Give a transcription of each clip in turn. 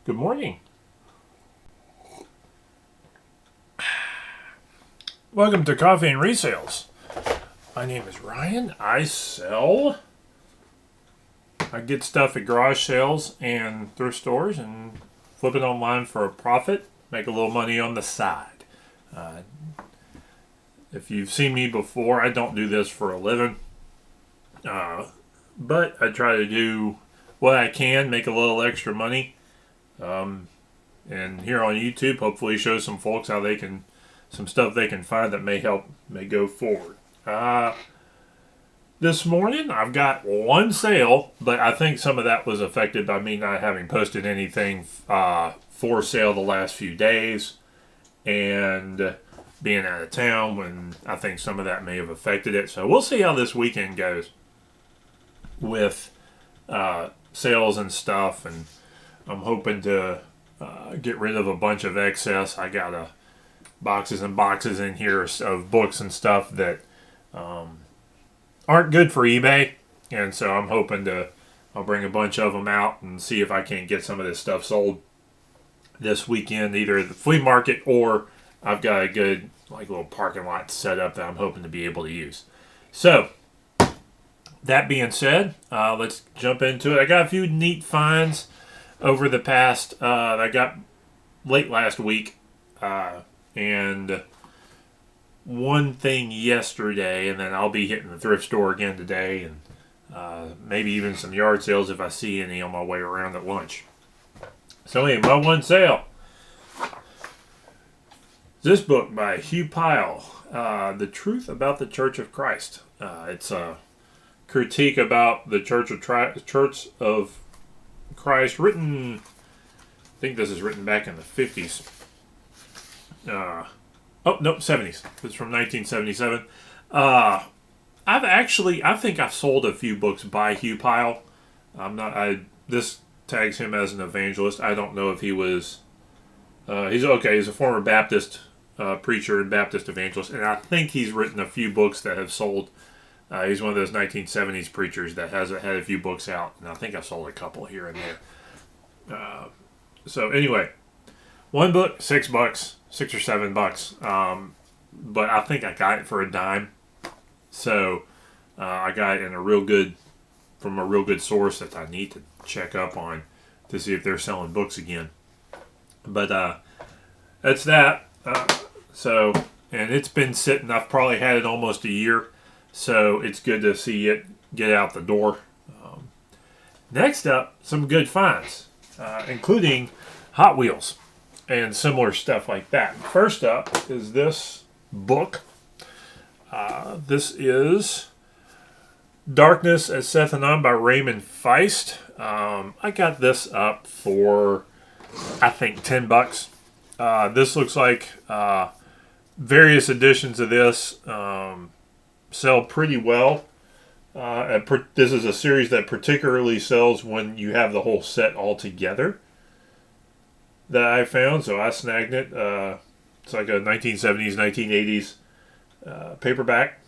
Good morning. Welcome to Coffee and Resales. My name is Ryan. I get stuff at garage sales and thrift stores and flip it online for a profit, make a little money on the side. Uh, if you've seen me before, I don't do this for a living, but I try to do what I can, make a little extra money. And here on YouTube, hopefully show some folks how they can, some stuff they can find that may go forward. This morning I've got one sale, but I think some of that was affected by me not having posted anything for sale the last few days and being out of town when I think some of that may have affected it. So we'll see how this weekend goes with sales and stuff, and I'm hoping to get rid of a bunch of excess. I got boxes and boxes in here of books and stuff that aren't good for eBay, and so I'm hoping I'll bring a bunch of them out and see if I can't get some of this stuff sold this weekend, either at the flea market or I've got a good little parking lot set up that I'm hoping to be able to use. So that being said, let's jump into it. I got a few neat finds over the past I got late last week, and one thing yesterday, and then I'll be hitting the thrift store again today, and maybe even some yard sales if I see any on my way around at lunch. So anyway, my one sale, this book by Hugh Pyle, The Truth About the Church of Christ. It's a critique about the Church of Christ, written, I think this is written back in the 50s. 70s. It's from 1977. I think I've sold a few books by Hugh Pyle. This tags him as an evangelist. I don't know if he was, he's a former Baptist preacher and Baptist evangelist, and I think he's written a few books that have sold. He's one of those 1970s preachers that has had a few books out, and I think I've sold a couple here and there. So anyway, one book, $6, $6 or $7. But I think I got it for a dime. So I got it from a real good source that I need to check up on to see if they're selling books again. But that's that. And it's been sitting. I've probably had it almost a year. So it's good to see it get out the door. Next up, some good finds, including Hot Wheels and similar stuff like that. First up is this book. This is Darkness at Sethanon by Raymond Feist. I got this up for, I think, $10. This looks like various editions of this sell pretty well. This is a series that particularly sells when you have the whole set all together that I found, so I snagged it. It's like a 1970s, 1980s paperback.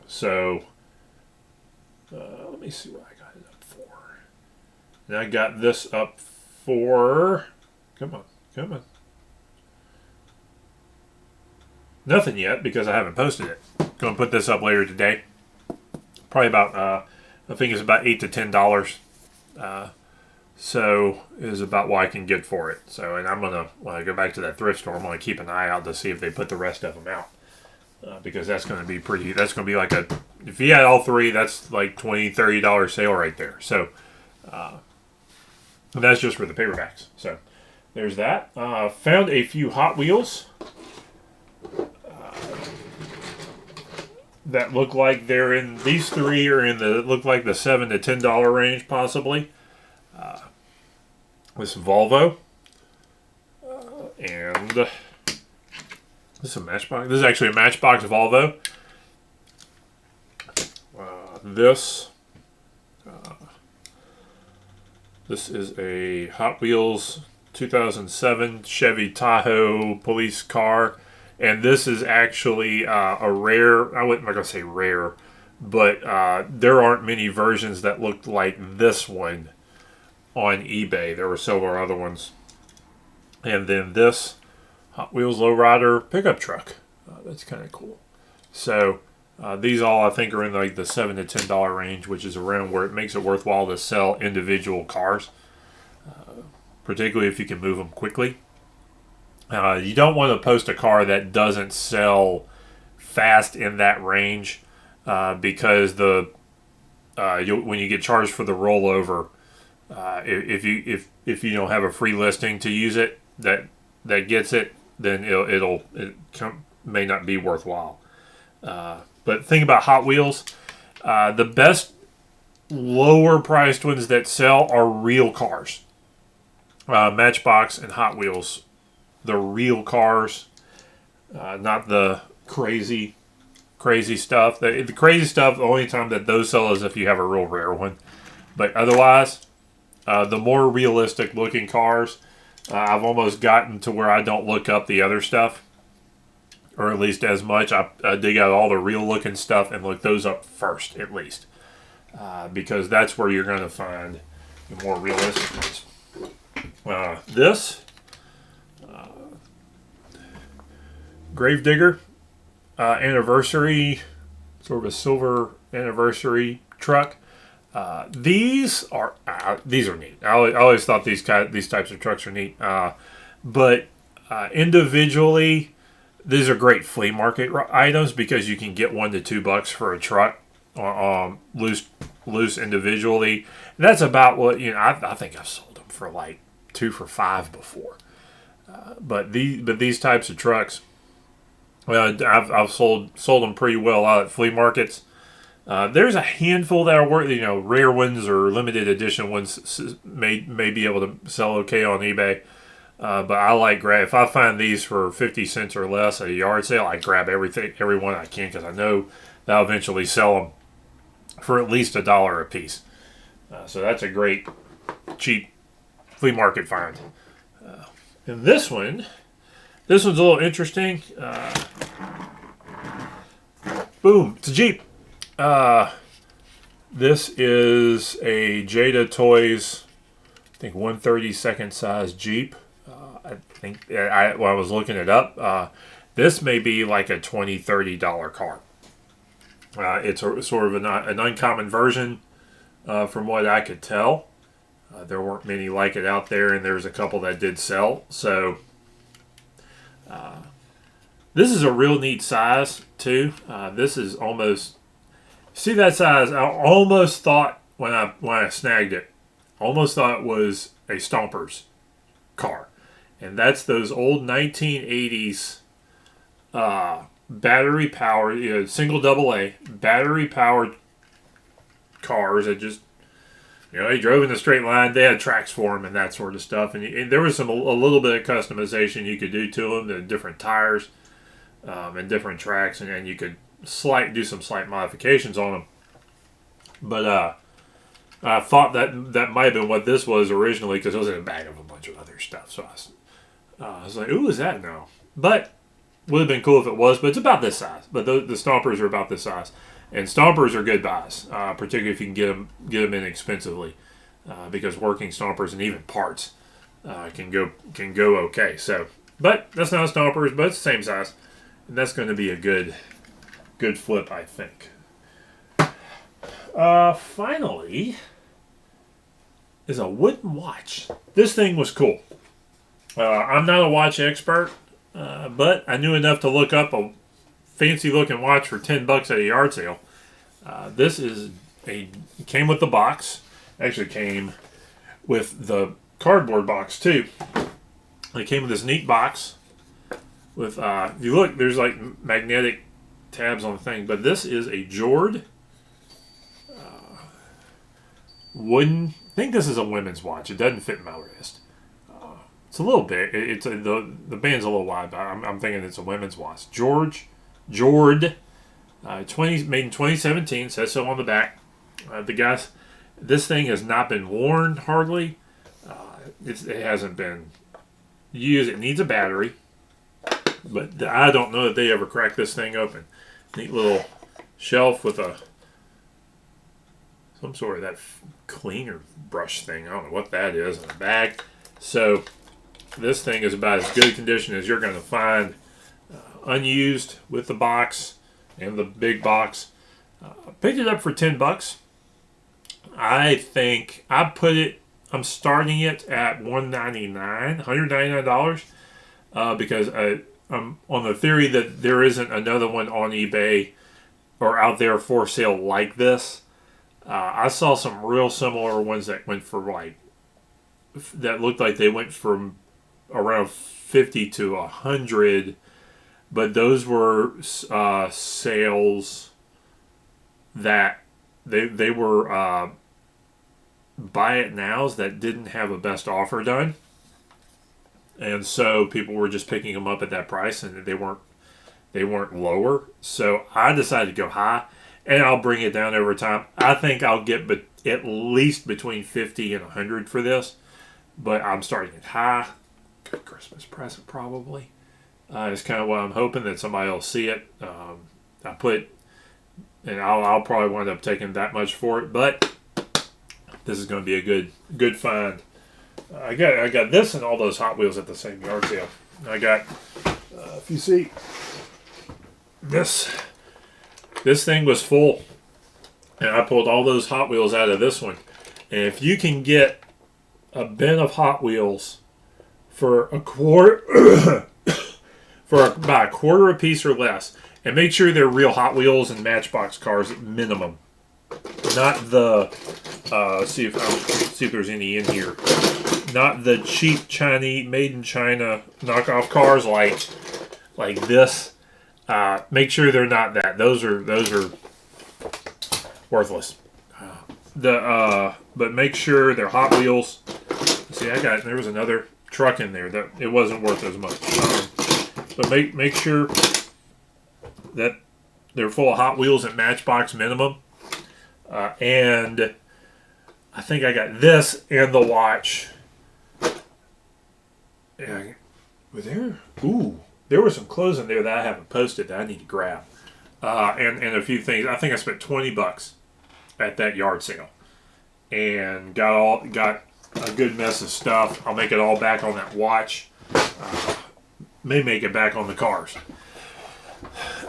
So let me see what I got it up for. And I got this up for, come on. Nothing yet because I haven't posted it. Going to put this up later today. Probably about, I think it's about $8 to $10. So is about what I can get for it. So, and I'm gonna, when I go back to that thrift store, I'm gonna keep an eye out to see if they put the rest of them out, because that's gonna be pretty. That's gonna be like if you had all three, that's like $20, $30 sale right there. So that's just for the paperbacks. So there's that. Found a few Hot Wheels that look like they're in. These three are in look like the $7 to $10 range possibly. This Volvo, and this is a Matchbox. This is actually a Matchbox Volvo. This is a Hot Wheels 2007 Chevy Tahoe police car, and this is actually a rare. I'm not gonna say rare, but there aren't many versions that look like this one on eBay. There were several other ones. And then this Hot Wheels Lowrider pickup truck. That's kind of cool. So these all I think are in like the $7 to $10 range, which is around where it makes it worthwhile to sell individual cars, particularly if you can move them quickly. You don't want to post a car that doesn't sell fast in that range because when you get charged for the rollover, if you don't have a free listing to use it that gets it, then it may not be worthwhile. But think about Hot Wheels. The best lower priced ones that sell are real cars. Matchbox and Hot Wheels, the real cars, not the crazy stuff. The crazy stuff, the only time that those sell is if you have a real rare one. But otherwise, the more realistic looking cars, I've almost gotten to where I don't look up the other stuff, or at least as much. I dig out all the real looking stuff and look those up first, at least, because that's where you're going to find the more realistic ones. This Gravedigger anniversary, sort of a silver anniversary truck. These are neat. I always thought these types of trucks are neat. But individually, these are great flea market items because you can get $1 to $2 for a truck, loose individually. And that's about what I think I've sold them for like 2 for $5 before. But these types of trucks, I've sold them pretty well out at flea markets. There's a handful that are worth, rare ones or limited edition ones may be able to sell okay on eBay. But I like if I find these for 50 cents or less at a yard sale, I grab every one I can because I know that I'll eventually sell them for at least $1 a piece. So that's a great, cheap flea market find. And this one's a little interesting. Boom, it's a Jeep. This is a Jada Toys, I think 132nd size Jeep. I think when I was looking it up, this may be like a $20, $30 car. It's sort of an uncommon version, from what I could tell. There weren't many like it out there, and there's a couple that did sell. So this is a real neat size too. This is almost, see that size? I almost thought when I snagged it, almost thought it was a Stompers car, and that's those old 1980s battery powered, single AA battery powered cars that just, they drove in a straight line. They had tracks for them and that sort of stuff. And there was a little bit of customization you could do to them, the different tires and different tracks, and then you could do some slight modifications on them. But I thought that might have been what this was originally because it was in a bag of a bunch of other stuff. So I was like, "Ooh, is that no?" But would have been cool if it was. But it's about this size. But the Stompers are about this size. And Stompers are good buys, particularly if you can get them inexpensively, because working Stompers and even parts can go okay. So, but that's not a Stompers, but it's the same size, and that's going to be a good flip, I think. Finally, is a wooden watch. This thing was cool. I'm not a watch expert, but I knew enough to look up a fancy looking watch for $10 at a yard sale. This came with the box. Actually came with the cardboard box too. It came with this neat box with, if you look, there's like magnetic tabs on the thing, but this is a Jord wooden, I think this is a women's watch. It doesn't fit my wrist. It's a little big. The band's a little wide, but I'm thinking it's a women's watch. Jord, made in 2017. Says so on the back. This thing has not been worn hardly. It hasn't been used. It needs a battery, but I don't know that they ever cracked this thing open. Neat little shelf with a some sort of that cleaner brush thing. I don't know what that is in a bag. So this thing is about as good a condition as you're going to find, unused with the box and the big box. Picked it up for $10. I think I'm starting it at $199, because I'm on the theory that there isn't another one on eBay or out there for sale like this. I saw some real similar ones that went for that looked like they went from around 50 to 100, but those were sales that they were buy it nows that didn't have a best offer done, and so people were just picking them up at that price, and they weren't lower. So I decided to go high, and I'll bring it down over time. I think I'll get at least between 50 and 100 for this, but I'm starting it high. Good Christmas present, probably. It's kind of what I'm hoping, that somebody will see it. I'll probably wind up taking that much for it, but this is going to be a good find. I got this and all those Hot Wheels at the same yard sale. I got, if you see, this thing was full, and I pulled all those Hot Wheels out of this one. And if you can get a bin of Hot Wheels for a quarter, about a quarter a piece or less, and make sure they're real Hot Wheels and Matchbox cars at minimum, not the see if there's any in here, not the cheap Chinese, made in China knockoff cars like this. Make sure they're not that. Those are worthless. But make sure they're Hot Wheels. See, there was another truck in there that it wasn't worth as much. But make sure that they're full of Hot Wheels at Matchbox minimum. And I think I got this and the watch. Yeah, there were some clothes in there that I haven't posted that I need to grab. And a few things. I think I spent $20 at that yard sale, and got a good mess of stuff. I'll make it all back on that watch. May make it back on the cars.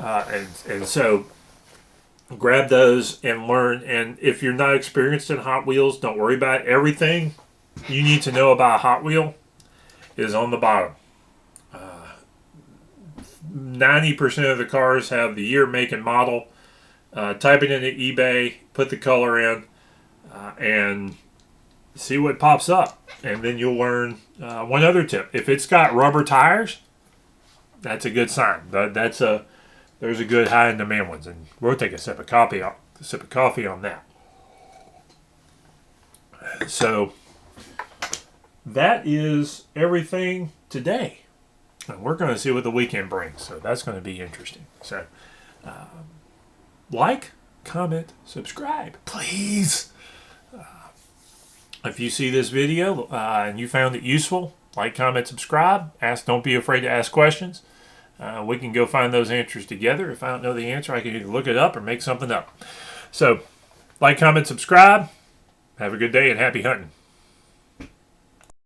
And so grab those and learn. And if you're not experienced in Hot Wheels, don't worry about it. Everything you need to know about a Hot Wheel is on the bottom. 90% of the cars have the year, make, and model. Type it into eBay, put the color in, and see what pops up. And then you'll learn one other tip. If it's got rubber tires, that's a good sign. There's a good high in demand ones, and we'll take a sip of coffee on that. So that is everything today. And we're going to see what the weekend brings, so that's going to be interesting. So like, comment, subscribe, please. If you see this video and you found it useful, like, comment, subscribe. Don't be afraid to ask questions. We can go find those answers together. If I don't know the answer, I can either look it up or make something up. So, like, comment, subscribe. Have a good day and happy hunting.